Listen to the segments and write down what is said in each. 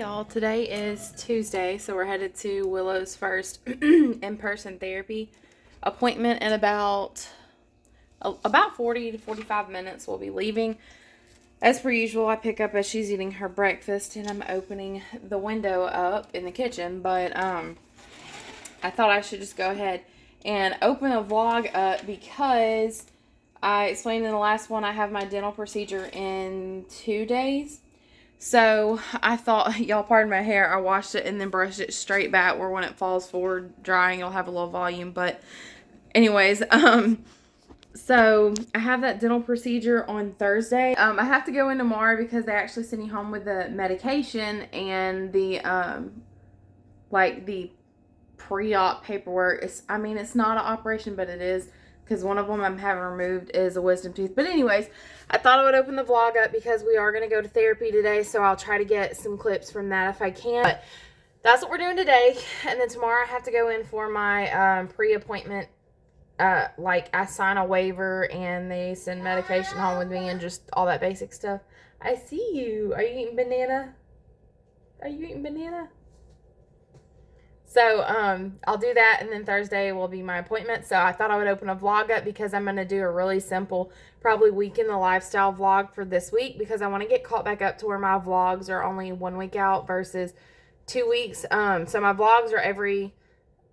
y'all, today is Tuesday, so we're headed to Willow's first in-person therapy appointment in about 40 to 45 minutes. We'll be leaving. As per usual, I pick up as she's eating her breakfast, and I'm opening the window up in the kitchen, but I thought I should just go ahead and open a vlog up because I explained in the last one I have my dental procedure in 2 days. So I thought, y'all pardon my hair, I washed it and then brushed it straight back where when it falls forward drying it'll have a little volume. But anyways, so I have that dental procedure on Thursday. I have to go in tomorrow because they actually send you home with the medication and the the pre-op paperwork. It's not an operation, but it is, because one of them I'm having removed is a wisdom tooth. But anyways, I thought I would open the vlog up because we are going to go to therapy today, so I'll try to get some clips from that if I can. But that's what we're doing today. And then tomorrow I have to go in for my pre-appointment. I sign a waiver and they send medication home with me and just all that basic stuff. I see you. Are you eating banana? Are you eating banana? So, I'll do that, and then Thursday will be my appointment. So I thought I would open a vlog up because I'm going to do a really simple, probably week in the lifestyle vlog for this week, because I want to get caught back up to where my vlogs are only 1 week out versus 2 weeks. So my vlogs are every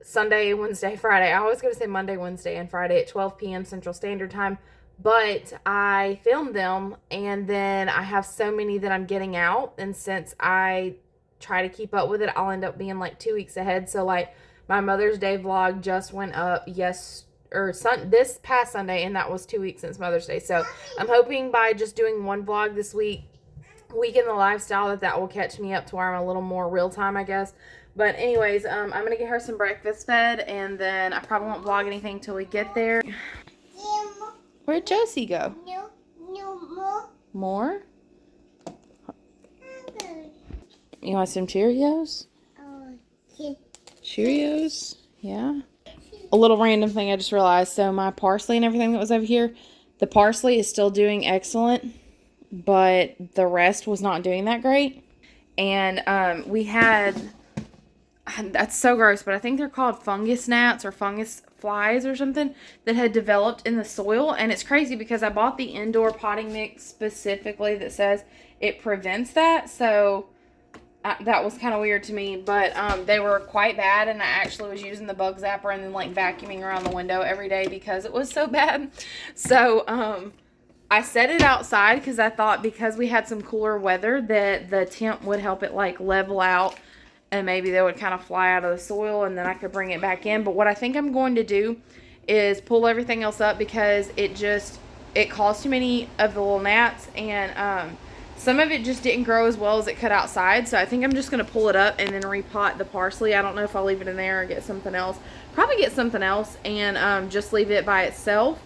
Sunday, Wednesday, Friday. I always go to say Monday, Wednesday, and Friday at 12 p.m. Central Standard Time. But I film them, and then I have so many that I'm getting out, and since I try to keep up with it, I'll end up being like 2 weeks ahead. So like my Mother's Day vlog just went up this past Sunday, and that was 2 weeks since Mother's Day. So I'm hoping by just doing one vlog this week in the lifestyle, that will catch me up to where I'm a little more real time, I guess. But anyways, I'm gonna get her some breakfast fed, and then I probably won't vlog anything till we get there. Where'd Josie go? No more. You want some Cheerios? Cheerios? Yeah. A little random thing I just realized. So my parsley and everything that was over here, the parsley is still doing excellent, but the rest was not doing that great. And we had, that's so gross, but I think they're called fungus gnats or fungus flies or something that had developed in the soil. And it's crazy because I bought the indoor potting mix specifically that says it prevents that. So that was kind of weird to me, but they were quite bad, and I actually was using the bug zapper and then like vacuuming around the window every day because it was so bad. So I set it outside because I thought because we had some cooler weather that the temp would help it like level out, and maybe they would kind of fly out of the soil and then I could bring it back in. But what I think I'm going to do is pull everything else up because it caused too many of the little gnats, and some of it just didn't grow as well as it could outside. So I think I'm just going to pull it up and then repot the parsley. I don't know if I'll leave it in there or get something else. Probably get something else and just leave it by itself.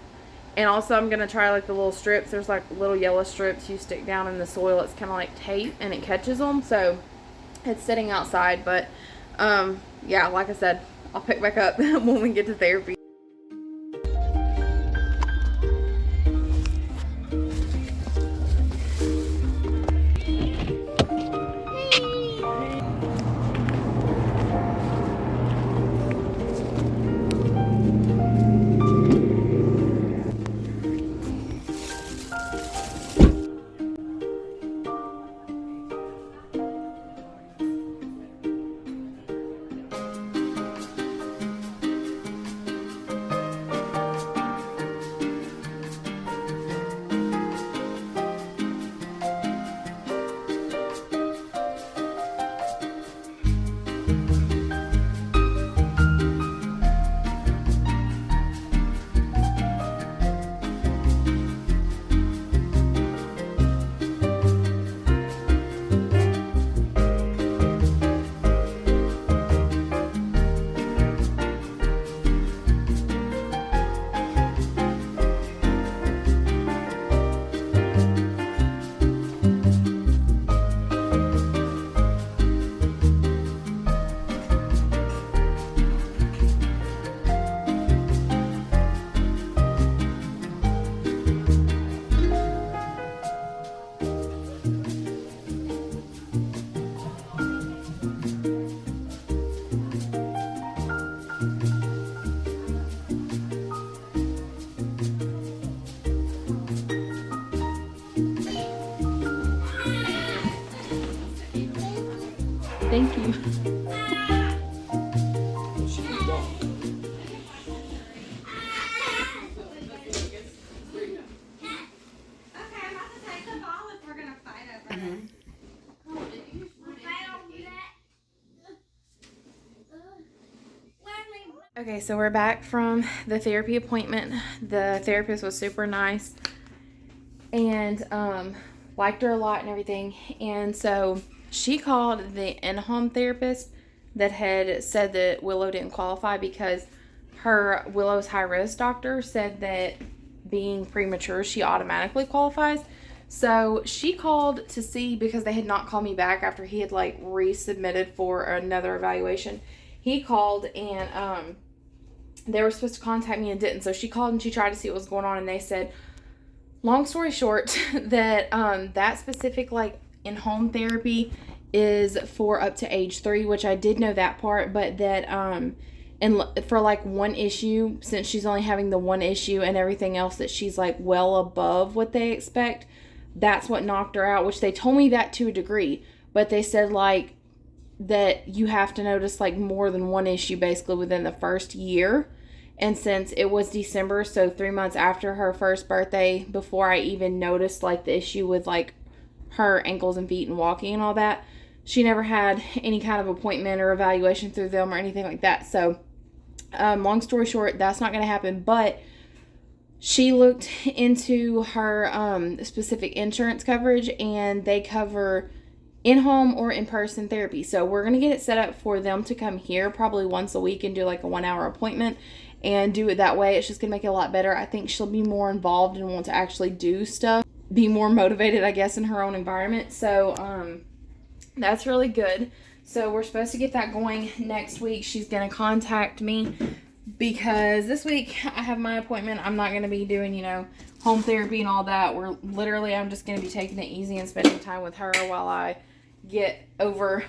And also I'm going to try like the little strips. There's like little yellow strips you stick down in the soil. It's kind of like tape and it catches them. So it's sitting outside. But yeah, like I said, I'll pick back up when we get to therapy. Thank you. Okay, so we're back from the therapy appointment. The therapist was super nice and liked her a lot and everything. And so she called the in-home therapist that had said that Willow didn't qualify because Willow's high-risk doctor said that being premature, she automatically qualifies. So she called to see, because they had not called me back after he had like resubmitted for another evaluation. He called and they were supposed to contact me and didn't. So she called and she tried to see what was going on, and they said, long story short, that that specific like in-home therapy is for up to age 3, which I did know that part, but that and for like one issue, since she's only having the one issue and everything else that she's like well above what they expect, that's what knocked her out, which they told me that to a degree, but they said like that you have to notice like more than one issue basically within the first year. And since it was December, so 3 months after her first birthday, before I even noticed like the issue with like her ankles and feet and walking and all that, she never had any kind of appointment or evaluation through them or anything like that. So long story short, that's not going to happen. But she looked into her specific insurance coverage, and they cover in-home or in-person therapy. So we're going to get it set up for them to come here probably once a week and do like a 1-hour appointment and do it that way. It's just going to make it a lot better. I think she'll be more involved and want to actually do stuff, be more motivated, I guess, in her own environment. So that's really good. So we're supposed to get that going next week. She's going to contact me because this week I have my appointment. I'm not going to be doing, home therapy and all that. I'm just going to be taking it easy and spending time with her while I get over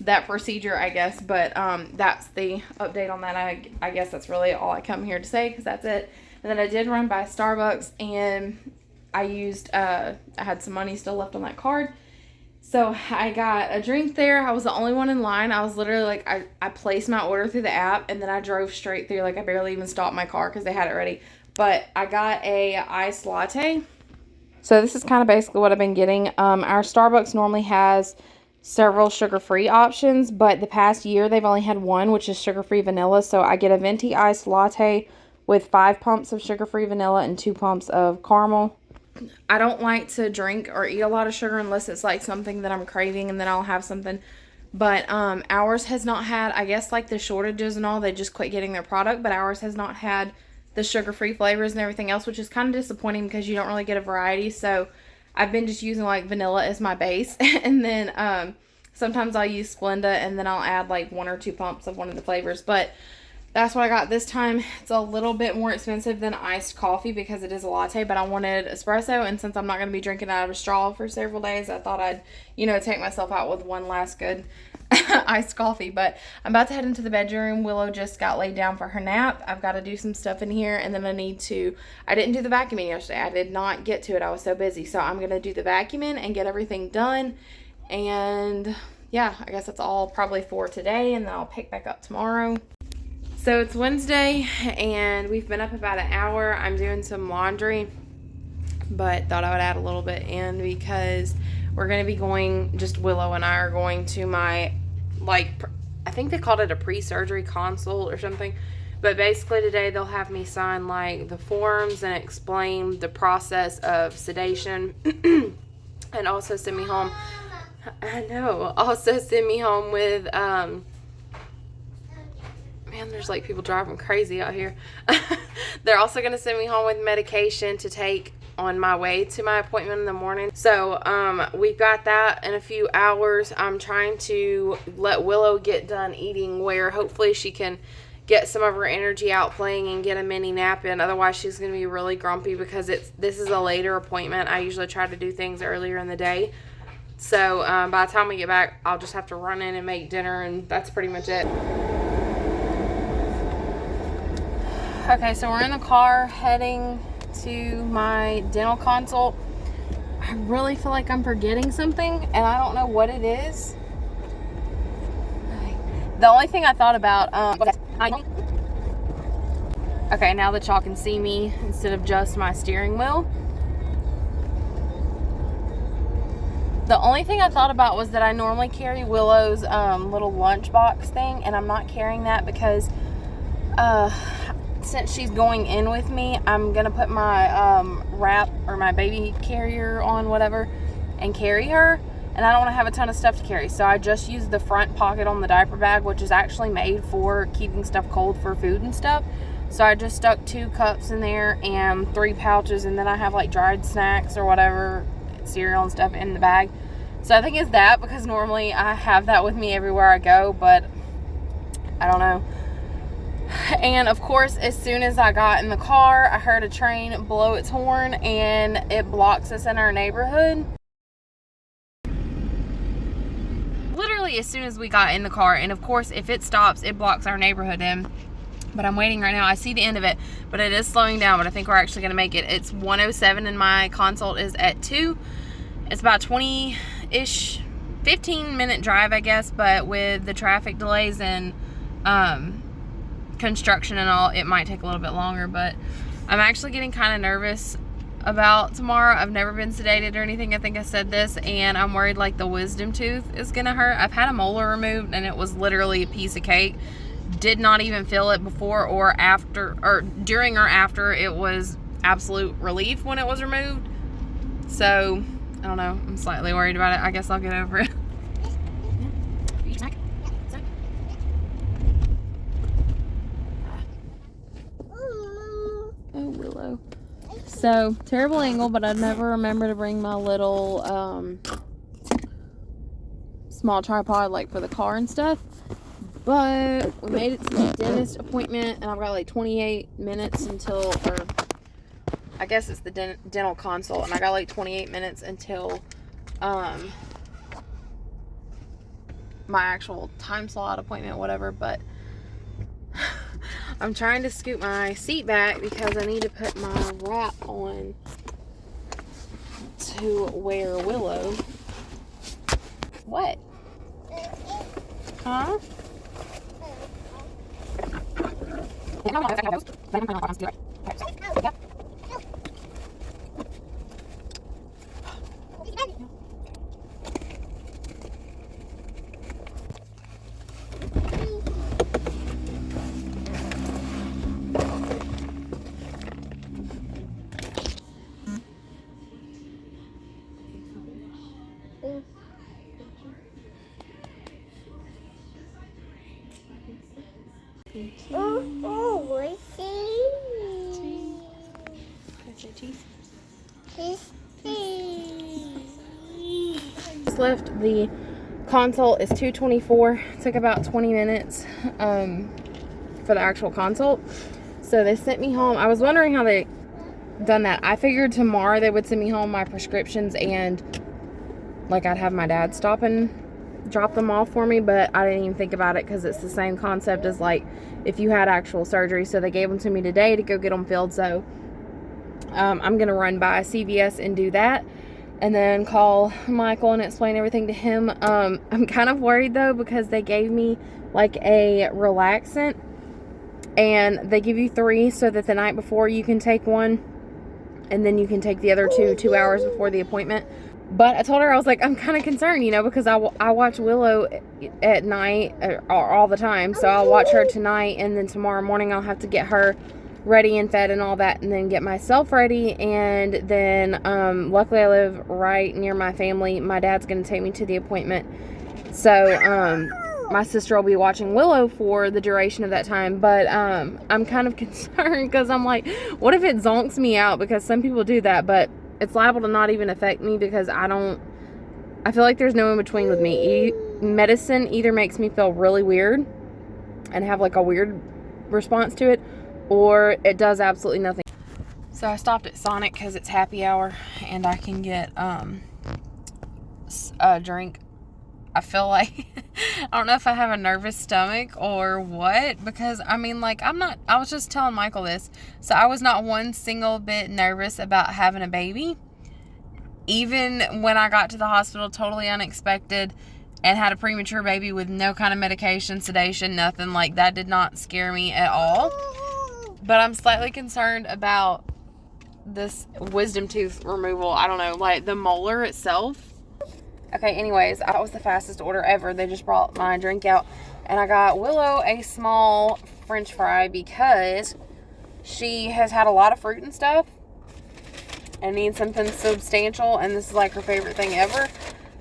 that procedure, I guess. But that's the update on that. I guess that's really all I come here to say, because that's it. And then I did run by Starbucks, and I had some money still left on that card. So I got a drink there. I was the only one in line. I was literally like, I placed my order through the app, and then I drove straight through. Like, I barely even stopped my car because they had it ready. But I got a iced latte. So this is kind of basically what I've been getting. Our Starbucks normally has several sugar-free options, but the past year they've only had one, which is sugar-free vanilla. So I get a venti iced latte with 5 pumps of sugar-free vanilla and 2 pumps of caramel. I don't like to drink or eat a lot of sugar unless it's like something that I'm craving, and then I'll have something. But ours has not had, I guess, like the shortages and all, they just quit getting their product, but ours has not had the sugar-free flavors and everything else, which is kind of disappointing because you don't really get a variety. So I've been just using like vanilla as my base, and then sometimes I'll use Splenda, and then I'll add like 1 or 2 pumps of one of the flavors. But that's what I got this time. It's a little bit more expensive than iced coffee because it is a latte, but I wanted espresso, and since I'm not going to be drinking out of a straw for several days, I thought I'd, take myself out with one last good iced coffee. But I'm about to head into the bedroom. Willow just got laid down for her nap. I've got to do some stuff in here, and then I didn't do the vacuuming yesterday. I did not get to it. I was so busy. So I'm going to do the vacuuming and get everything done. And yeah, I guess that's all probably for today, and then I'll pick back up tomorrow. So it's Wednesday, and we've been up about an hour. I'm doing some laundry, but thought I would add a little bit in because we're going to be going, just Willow and I are going to my, I think they called it a pre-surgery consult or something. But basically today they'll have me sign like the forms and explain the process of sedation and also send me home. I know. Also send me home with, man, there's like people driving crazy out here. They're also going to send me home with medication to take on my way to my appointment in the morning. So we've got that in a few hours. I'm trying to let Willow get done eating, where hopefully she can get some of her energy out playing and get a mini nap in. Otherwise she's going to be really grumpy because this is a later appointment. I usually try to do things earlier in the day. So by the time we get back, I'll just have to run in and make dinner, and that's pretty much it. Okay, so we're in the car heading to my dental consult. I really feel like I'm forgetting something, and I don't know what it is. The only thing I thought about, okay, now that y'all can see me instead of just my steering wheel. The only thing I thought about was that I normally carry Willow's little lunchbox thing, and I'm not carrying that because since she's going in with me, I'm gonna put my wrap or my baby carrier on, whatever, and carry her, and I don't want to have a ton of stuff to carry, so I just use the front pocket on the diaper bag, which is actually made for keeping stuff cold for food and stuff. So I just stuck 2 cups in there and 3 pouches, and then I have like dried snacks or whatever, cereal and stuff in the bag. So I think it's that, because normally I have that with me everywhere I go, but I don't know. And of course, as soon as I got in the car, I heard a train blow its horn, and it blocks us in our neighborhood. Literally as soon as we got in the car, and of course if it stops, it blocks our neighborhood in. But I'm waiting right now. I see the end of it, but it is slowing down, but I think we're actually gonna make it. It's 1:07 and my consult is at 2. It's about 20-ish, 15-minute drive, I guess, but with the traffic delays and construction and all, it might take a little bit longer. But I'm actually getting kind of nervous about tomorrow. I've never been sedated or anything. I think I said this, and I'm worried like the wisdom tooth is gonna hurt. I've had a molar removed, and it was literally a piece of cake. Did not even feel it before or after, or during or after. It was absolute relief when it was removed. So I don't know, I'm slightly worried about it. I guess I'll get over it. Oh, Willow. So, terrible angle, but I never remember to bring my little small tripod like for the car and stuff. But we made it to the dentist appointment, and I've got like 28 minutes until, or I guess it's the dental consult, and I got like 28 minutes until my actual time slot appointment, whatever. But I'm trying to scoot my seat back because I need to put my wrap on to wear Willow. What? Huh? Just left the consult. Is 2:24. Took about 20 minutes for the actual consult. So they sent me home. I was wondering how they done that. I figured tomorrow they would send me home my prescriptions, and like I'd have my dad stop and drop them off for me, but I didn't even think about it because it's the same concept as like if you had actual surgery. So they gave them to me today to go get them filled. So I'm gonna run by CVS and do that, and then call Michael and explain everything to him. I'm kind of worried though, because they gave me like a relaxant, and they give you 3 so that the night before you can take one, and then you can take the other 2 hours before the appointment. But I told her, I was like, I'm kind of concerned, you know, because I watch Willow at night or all the time. So I'll watch her tonight, and then tomorrow morning I'll have to get her ready and fed and all that, and then get myself ready. And then luckily I live right near my family. My dad's going to take me to the appointment. So my sister will be watching Willow for the duration of that time. But I'm kind of concerned because I'm like, what if it zonks me out? Because some people do that, but it's liable to not even affect me because I feel like there's no in between with me. Medicine either makes me feel really weird and have like a weird response to it, or it does absolutely nothing. So I stopped at Sonic because it's happy hour and I can get a drink. I feel like I don't know if I have a nervous stomach or what, because I mean, like, I was just telling Michael this. So I was not one single bit nervous about having a baby. Even when I got to the hospital, totally unexpected. and had a premature baby with no kind of medication, sedation, nothing. Like, that did not scare me at all. But I'm slightly concerned about this wisdom tooth removal. I don't know, like the molar itself. Okay, anyways, that was the fastest order ever. They just brought my drink out, and I got Willow a small French fry because she has had a lot of fruit and stuff and needs something substantial, and this is like her favorite thing ever.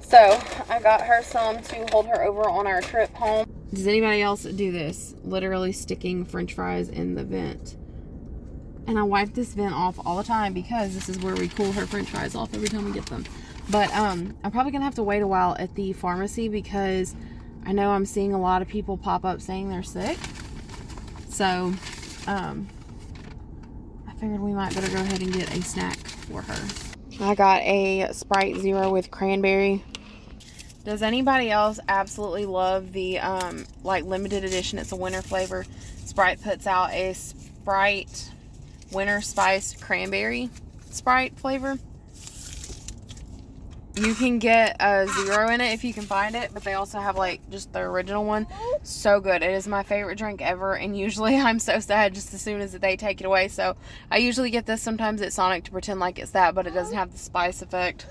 So I got her some to hold her over on our trip home. Does anybody else do this? Literally sticking French fries in the vent. And I wipe this vent off all the time because this is where we cool her French fries off every time we get them. But I'm probably gonna have to wait a while at the pharmacy because I know I'm seeing a lot of people pop up saying they're sick. So I figured we might better go ahead and get a snack for her. I got a Sprite Zero with cranberry. Does anybody else absolutely love the like limited edition? It's a winter flavor. Sprite puts out a Sprite winter spice cranberry Sprite flavor. You can get a Zero in it if you can find it, but they also have like just the original one. So good. It is my favorite drink ever, and usually I'm so sad just as soon as they take it away. So I usually get this sometimes at Sonic to pretend like it's that, but it doesn't have the spice effect.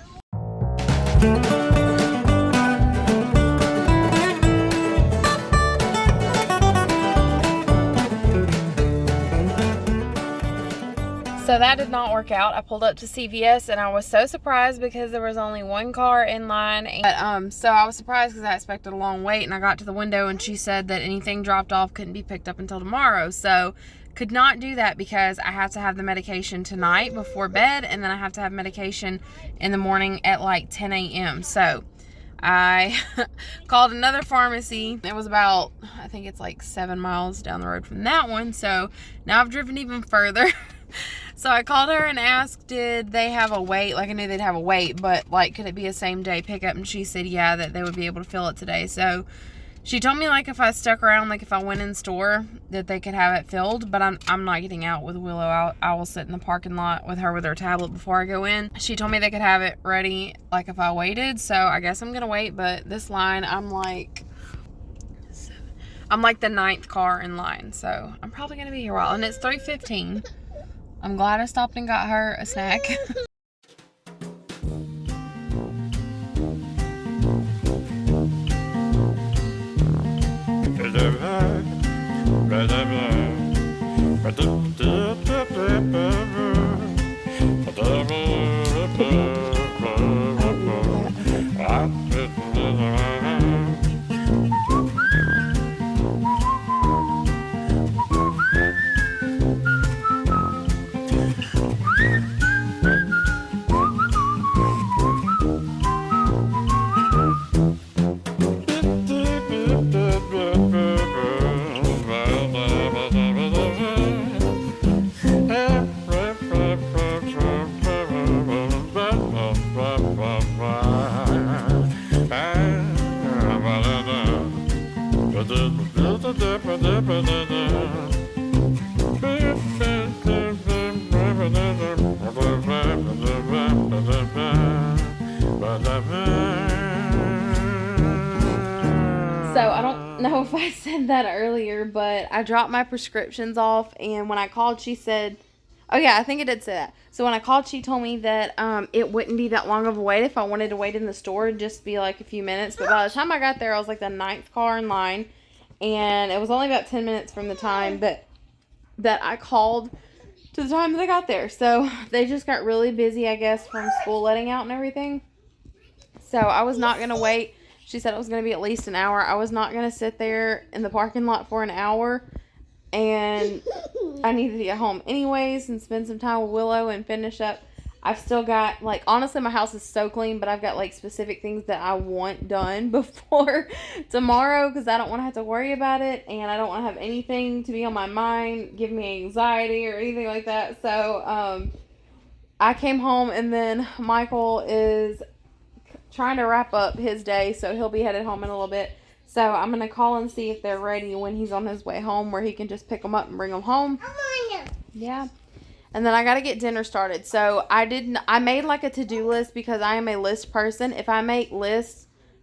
So that did not work out. I pulled up to CVS and I was so surprised because there was only one car in line. But, so I was surprised because I expected a long wait, and I got to the window and she said that anything dropped off couldn't be picked up until tomorrow. So could not do that because I have to have the medication tonight before bed, and then I have to have medication in the morning at like 10 a.m. So I called another pharmacy. It was about, I think it's like 7 miles down the road from that one. So now I've driven even further. So I called her and asked, did they have a wait? Like, I knew they'd have a wait, but like, could it be a same day pickup? And she said, yeah, that they would be able to fill it today. So she told me, like, if I stuck around, like if I went in store, that they could have it filled, but I'm not getting out with Willow. I will sit in the parking lot with her with her tablet before I go in. She told me they could have it ready, like if I waited. So I guess I'm going to wait, but this line, I'm like the 9th car in line. So I'm probably going to be here a while, and it's 3:15. I'm glad I stopped and got her a snack. So I don't know if I said that earlier, but I dropped my prescriptions off, and when I called, she said, oh yeah, I think it did say that. So when I called, she told me that it wouldn't be that long of a wait if I wanted to wait in the store, it'd just be like a few minutes. But by the time I got there, I was like the 9th car in line, and it was only about 10 minutes from the time that I called to the time that I got there. So they just got really busy, I guess, from school letting out and everything. So I was not going to wait. She said it was going to be at least an hour. I was not going to sit there in the parking lot for an hour, and I needed to get home anyways and spend some time with Willow and finish up. I've still got, like, honestly, my house is so clean, but I've got, like, specific things that I want done before tomorrow because I don't want to have to worry about it, and I don't want to have anything to be on my mind, give me anxiety or anything like that. So I came home, and then Michael is trying to wrap up his day, so he'll be headed home in a little bit. So I'm going to call and see if they're ready when he's on his way home, where he can just pick them up and bring them home. Yeah. And then I got to get dinner started. So I made like a to-do list because I am a list person. If I make lists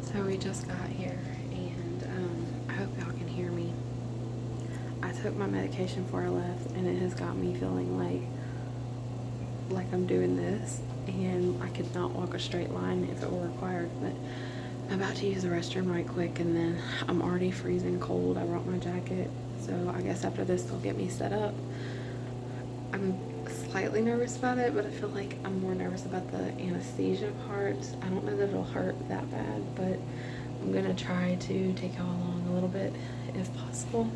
So we just got here, and I hope y'all can hear me. I took my medication before I left, and it has got me feeling like I'm doing this, and I could not walk a straight line if it were required. But I'm about to use the restroom right quick, and then I'm already freezing cold. I brought my jacket, so I guess after this they'll get me set up. I'm slightly nervous about it, but I feel like I'm more nervous about the anesthesia part. I don't know that it'll hurt that bad, but I'm gonna try to take y'all along a little bit if possible.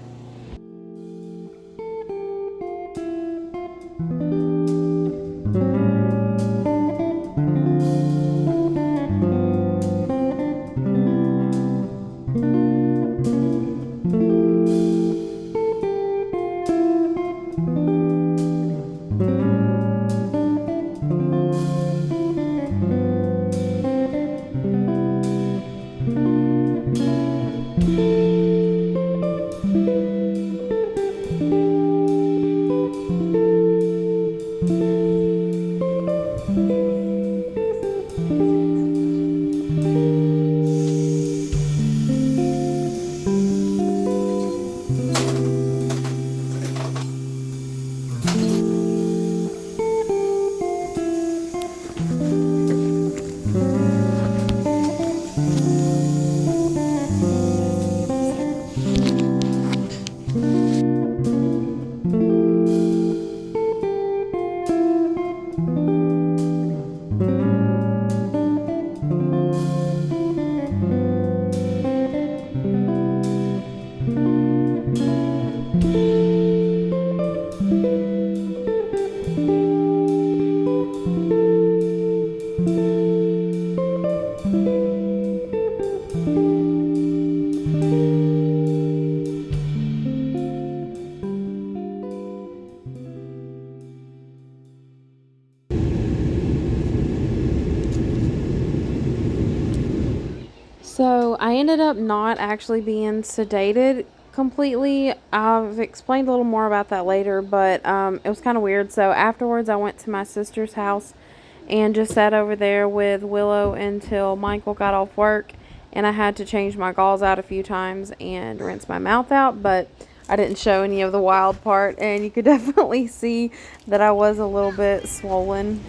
So I ended up not actually being sedated completely. I've explained a little more about that later, but it was kind of weird. So afterwards, I went to my sister's house and just sat over there with Willow until Michael got off work, and I had to change my gauze out a few times and rinse my mouth out, but I didn't show any of the wild part, and you could definitely see that I was a little bit swollen.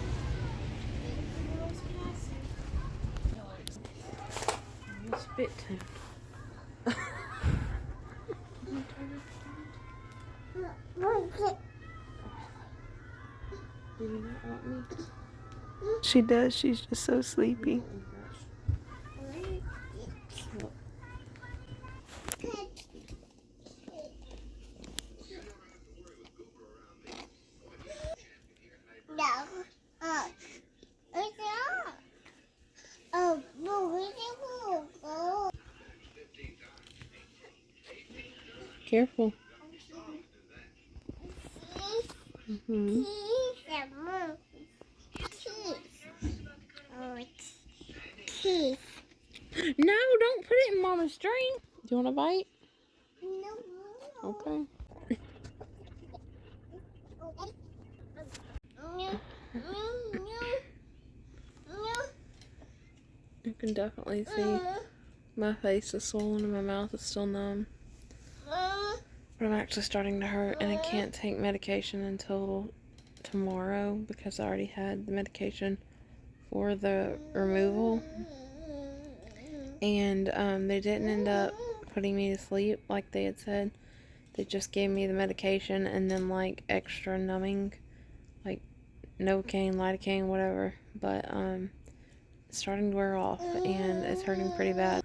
Spit Do you not want me? She does. She's just so sleepy. Careful. Mm-hmm. No, don't put it in Mama's drink. Do you want a bite? No. Okay. You can definitely see my face is swollen and my mouth is still numb. But I'm actually starting to hurt, and I can't take medication until tomorrow because I already had the medication for the removal. And they didn't end up putting me to sleep like they had said. They just gave me the medication and then like extra numbing, like Novocaine, lidocaine, whatever. But it's starting to wear off and it's hurting pretty bad.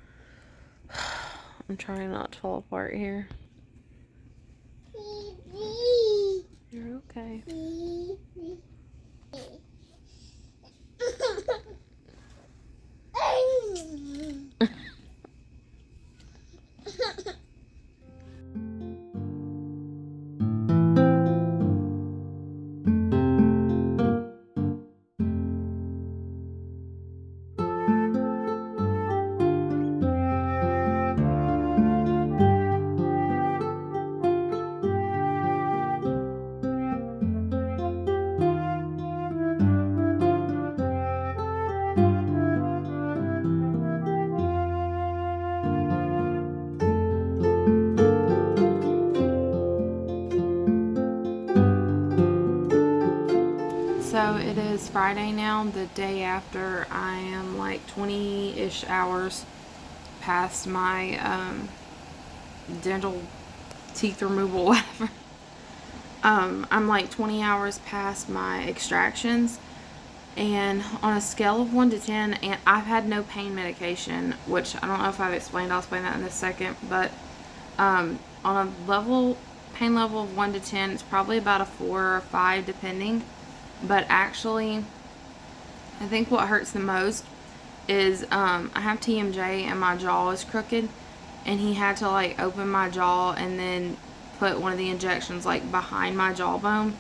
I'm trying not to fall apart here. You're okay. So it is Friday now, the day after I am like 20-ish hours past my dental teeth removal, whatever. I'm like 20 hours past my extractions, and on a scale of 1 to 10, and I've had no pain medication, which I don't know if I've explained. I'll explain that in a second, but on a pain level of 1 to 10, it's probably about a 4 or 5 depending. But actually, I think what hurts the most is I have TMJ and my jaw is crooked, and he had to like open my jaw and then put one of the injections like behind my jawbone,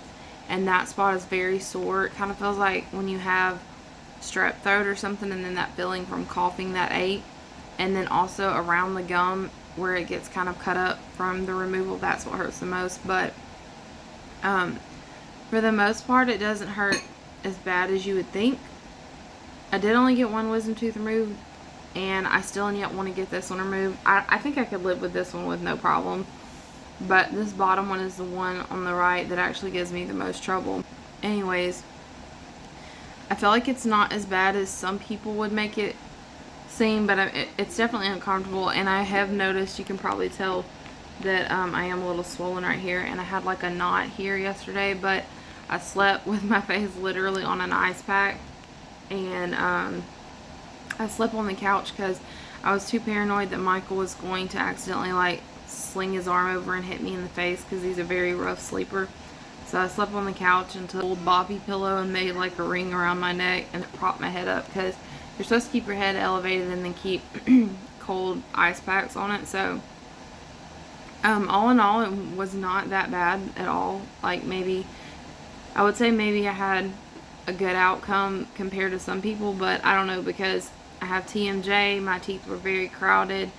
and that spot is very sore. It kind of feels like when you have strep throat or something, and then that feeling from coughing that ache, and then also around the gum where it gets kind of cut up from the removal. That's what hurts the most. But for the most part, it doesn't hurt as bad as you would think. I did only get one wisdom tooth removed, and I still and yet want to get this one removed. I think I could live with this one with no problem. But this bottom one is the one on the right that actually gives me the most trouble. Anyways, I feel like it's not as bad as some people would make it seem, but it's definitely uncomfortable. And I have noticed, you can probably tell that I am a little swollen right here, and I had like a knot here yesterday, but I slept with my face literally on an ice pack, and I slept on the couch because I was too paranoid that Michael was going to accidentally like sling his arm over and hit me in the face, because he's a very rough sleeper. So I slept on the couch until old Bobby pillow and made like a ring around my neck and propped my head up, because you're supposed to keep your head elevated and then keep cold ice packs on it. So all in all, it was not that bad at all. Like, maybe I would say maybe I had a good outcome compared to some people, but I don't know, because I have TMJ, my teeth were very crowded.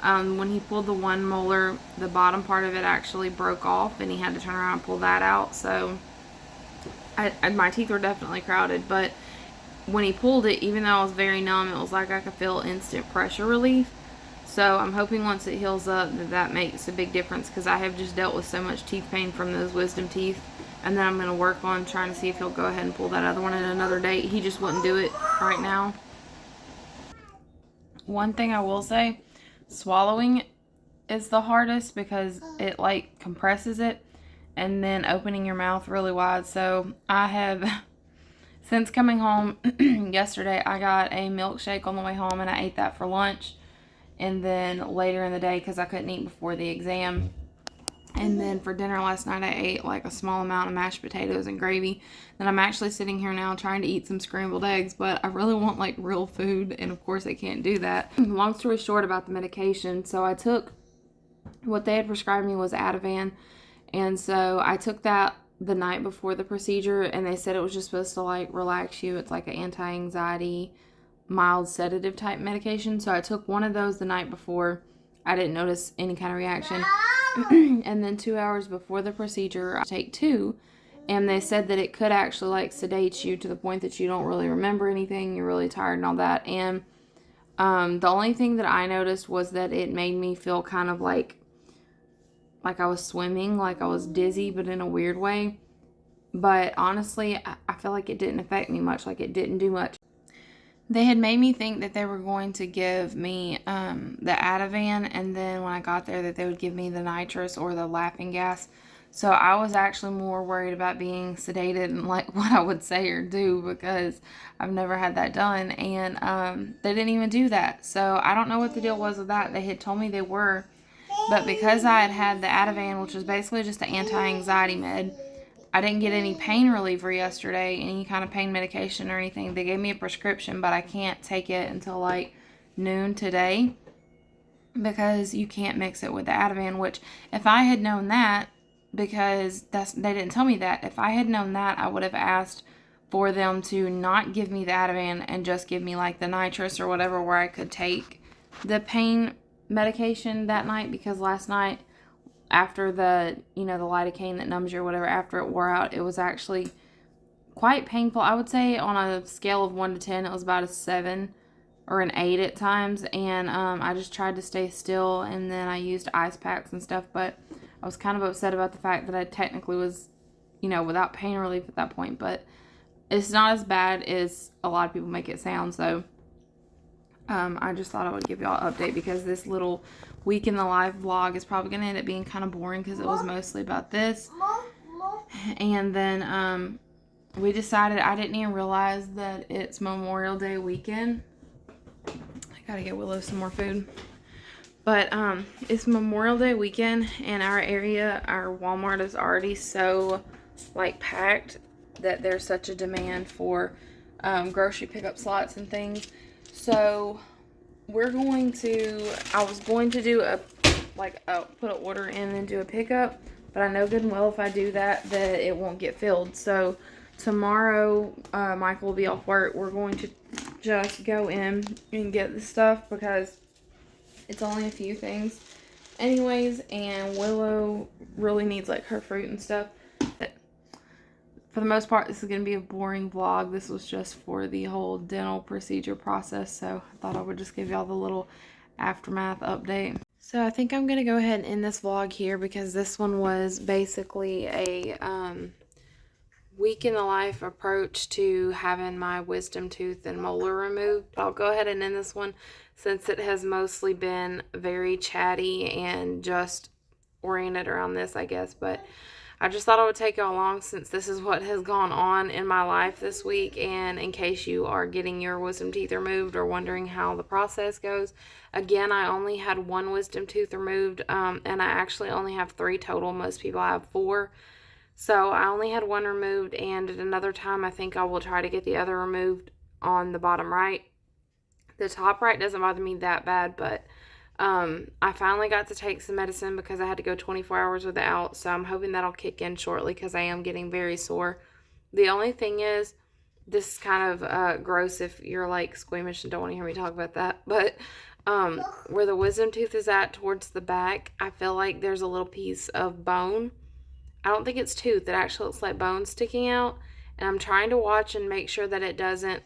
When he pulled the one molar, the bottom part of it actually broke off, and he had to turn around and pull that out. So my teeth were definitely crowded, but when he pulled it, even though I was very numb, it was like I could feel instant pressure relief. So I'm hoping once it heals up that makes a big difference, because I have just dealt with so much teeth pain from those wisdom teeth. And then I'm going to work on trying to see if he'll go ahead and pull that other one at another date. He just wouldn't do it right now. One thing I will say, swallowing is the hardest, because it like compresses it. and then opening your mouth really wide. So I have, since coming home yesterday, I got a milkshake on the way home and I ate that for lunch. And then later in the day, because I couldn't eat before the exam. And then for dinner last night, I ate like a small amount of mashed potatoes and gravy. Then I'm actually sitting here now trying to eat some scrambled eggs, but I really want like real food, and of course I can't do that. Long story short about the medication, so I took, what they had prescribed me was Ativan, and so I took that the night before the procedure, and they said it was just supposed to like relax you. It's like an anti-anxiety, mild sedative type medication. So I took one of those the night before. I didn't notice any kind of reaction. And then 2 hours before the procedure, I take two, and they said that it could actually like sedate you to the point that you don't really remember anything, you're really tired and all that. And the only thing that I noticed was that it made me feel kind of like I was swimming, like I was dizzy, but in a weird way. But honestly, I feel like it didn't affect me much, like it didn't do much. They had made me think that they were going to give me the Ativan, and then when I got there that they would give me the nitrous or the laughing gas. So I was actually more worried about being sedated and like what I would say or do, because I've never had that done, and they didn't even do that. So I don't know what the deal was with that. They had told me they were, but because I had had the Ativan, which was basically just an anti-anxiety med, I didn't get any pain reliever yesterday, any kind of pain medication or anything. They gave me a prescription, but I can't take it until like noon today because you can't mix it with the Ativan, which if I had known that, because they didn't tell me that, if I had known that, I would have asked for them to not give me the Ativan and just give me like the nitrous or whatever, where I could take the pain medication that night, because last night, after the, the lidocaine that numbs you or whatever, after it wore out, it was actually quite painful. I would say on a scale of 1 to 10, it was about a 7 or an 8 at times. And I just tried to stay still, and then I used ice packs and stuff. But I was kind of upset about the fact that I technically was, without pain relief at that point. But it's not as bad as a lot of people make it sound. So I just thought I would give y'all an update, because this little week in the life vlog is probably going to end up being kind of boring, because it was mostly about this. And then we decided, I didn't even realize that it's Memorial Day weekend. I gotta get Willow some more food. But it's Memorial Day weekend, and our area, our Walmart is already so like packed that there's such a demand for grocery pickup slots and things. So I was going to do put an order in and do a pickup, but I know good and well if I do that it won't get filled. So tomorrow, Michael will be off work. We're going to just go in and get the stuff, because it's only a few things anyways, and Willow really needs like her fruit and stuff. But for the most part, this is going to be a boring vlog. This was just for the whole dental procedure process, so I thought I would just give y'all the little aftermath update. So I think I'm going to go ahead and end this vlog here, because this one was basically a week in the life approach to having my wisdom tooth and molar removed. I'll go ahead and end this one, since it has mostly been very chatty and just oriented around this, I guess. But I just thought I would take y'all along, since this is what has gone on in my life this week, and in case you are getting your wisdom teeth removed or wondering how the process goes. Again, I only had one wisdom tooth removed, and I actually only have 3 total. Most people have 4. So I only had 1 removed, and at another time I think I will try to get the other removed on the bottom right. The top right doesn't bother me that bad, but I finally got to take some medicine, because I had to go 24 hours without, so I'm hoping that'll kick in shortly, because I am getting very sore. The only thing is, this is kind of gross if you're like squeamish and don't want to hear me talk about that, but where the wisdom tooth is at towards the back, I feel like there's a little piece of bone. I don't think it's tooth. It actually looks like bone sticking out. And I'm trying to watch and make sure that it doesn't,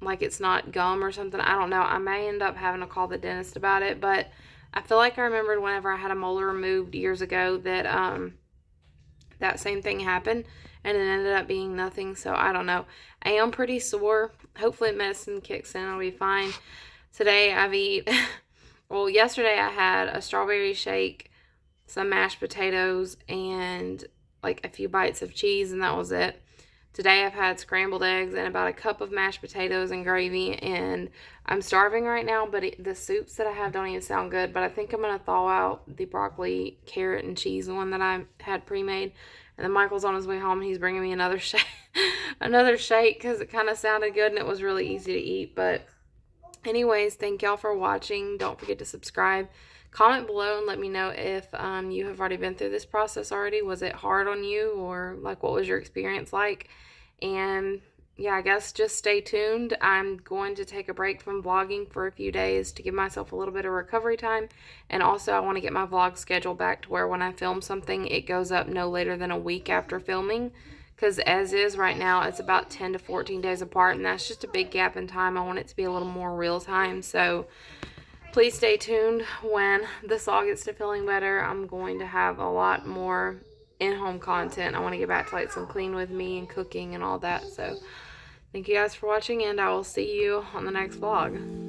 like it's not gum or something. I don't know. I may end up having to call the dentist about it. But I feel like I remembered whenever I had a molar removed years ago that that same thing happened. And it ended up being nothing. So I don't know. I am pretty sore. Hopefully medicine kicks in. I'll be fine. Today I've eaten, well, yesterday I had a strawberry shake, some mashed potatoes, and like a few bites of cheese, and that was it. Today I've had scrambled eggs and about a cup of mashed potatoes and gravy, and I'm starving right now, but the soups that I have don't even sound good. But I think I'm going to thaw out the broccoli, carrot, and cheese one that I had pre-made. And then Michael's on his way home, and he's bringing me another shake, another shake, because it kind of sounded good and it was really easy to eat. But anyways, thank y'all for watching. Don't forget to subscribe. Comment below and let me know if you have already been through this process already. Was it hard on you, or like what was your experience like? And yeah, I guess just stay tuned. I'm going to take a break from vlogging for a few days to give myself a little bit of recovery time. And also I want to get my vlog schedule back to where when I film something, it goes up no later than a week after filming. Because as is right now, it's about 10 to 14 days apart, and that's just a big gap in time. I want it to be a little more real time. So please stay tuned. When this all gets to feeling better, I'm going to have a lot more in-home content. I want to get back to like some clean with me and cooking and all that. So thank you guys for watching, and I will see you on the next vlog.